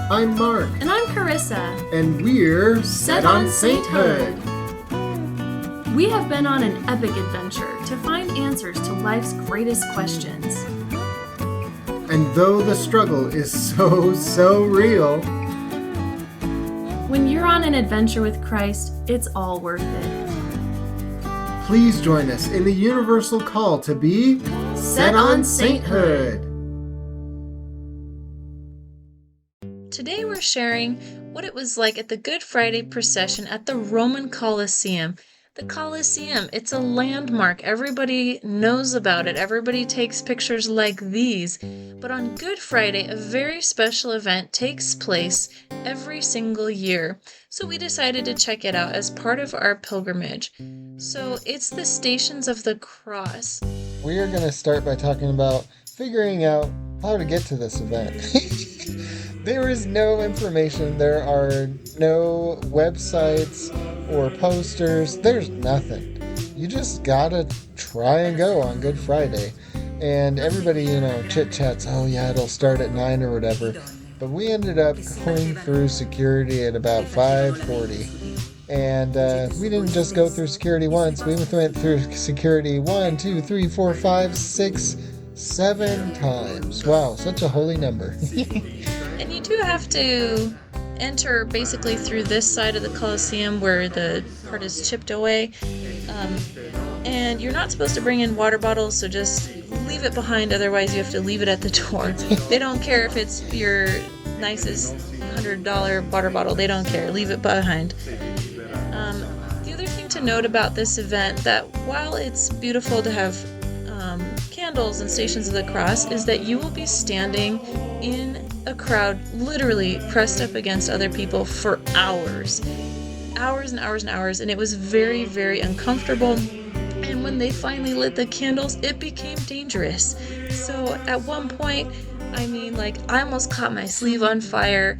I'm Mark. And I'm Carissa. And we're Set on Sainthood. We have been on an epic adventure to find answers to life's greatest questions. And though the struggle is so real, when you're on an adventure with Christ, it's all worth it. Please join us in the universal call to be Set on Sainthood. Today we're sharing what it was like at the Good Friday procession at the Roman Colosseum. The Colosseum, it's a landmark. Everybody knows about it. Everybody takes pictures like these. But on Good Friday, a very special event takes place every single year. So we decided to check it out as part of our pilgrimage. So it's the Stations of the Cross. We are going to start by talking about figuring out how to get to this event. There is no information. There are no websites or posters. There's nothing. You just gotta try and go on Good Friday. And everybody, chit-chats, oh yeah, it'll start at 9 or whatever. But we ended up going through security at about 5:40. And we didn't just go through security once. We went through security 1, 2, 3, 4, 5, 6, 7 times. Wow, such a holy number. And you do have to enter basically through this side of the Colosseum where the part is chipped away. And you're not supposed to bring in water bottles, so just leave it behind. Otherwise, you have to leave it at the door. They don't care if it's your nicest $100 water bottle. They don't care. Leave it behind. The other thing to note about this event, that while it's beautiful to have candles and Stations of the Cross, is that you will be standing in a crowd literally pressed up against other people for hours and hours and hours, and it was very, very uncomfortable. And when they finally lit the candles, it became dangerous. So at one point, I almost caught my sleeve on fire.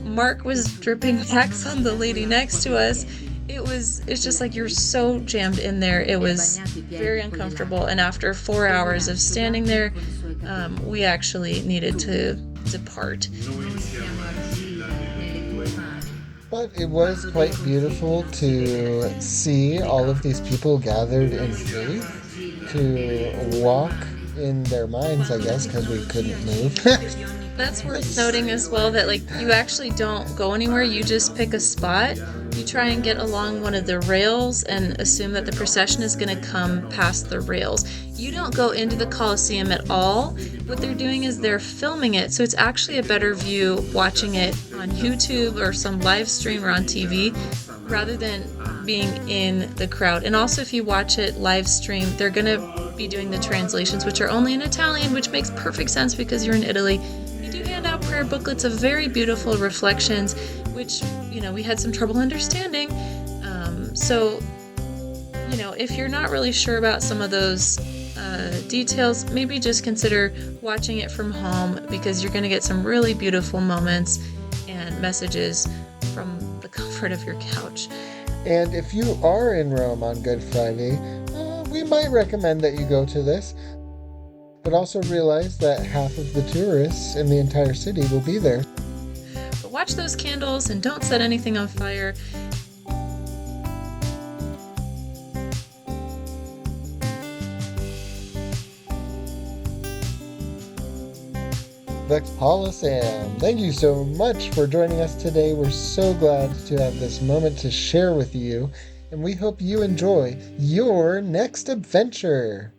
Mark was dripping wax on the lady next to us. It's just like you're so jammed in there. It was very uncomfortable, and after 4 hours of standing there, we actually needed to depart. But it was quite beautiful to see all of these people gathered in faith, to walk in their minds, I guess, because we couldn't move. That's worth noting as well, that you actually don't go anywhere. You just pick a spot. You try and get along one of the rails and assume that the procession is going to come past the rails. You don't go into the Colosseum at all. What they're doing is they're filming it, so it's actually a better view watching it on YouTube or some live stream or on TV rather than being in the crowd. And also, if you watch it live stream, they're going to be doing the translations, which are only in Italian, which makes perfect sense because you're in Italy. You do hand out prayer booklets of very beautiful reflections, which, we had some trouble understanding. So, if you're not really sure about some of those details, maybe just consider watching it from home, because you're going to get some really beautiful moments and messages from the comfort of your couch. And if you are in Rome on Good Friday, we might recommend that you go to this. But also realize that half of the tourists in the entire city will be there. But watch those candles and don't set anything on fire. The Colosseum. Thank you so much for joining us today. We're so glad to have this moment to share with you, and we hope you enjoy your next adventure.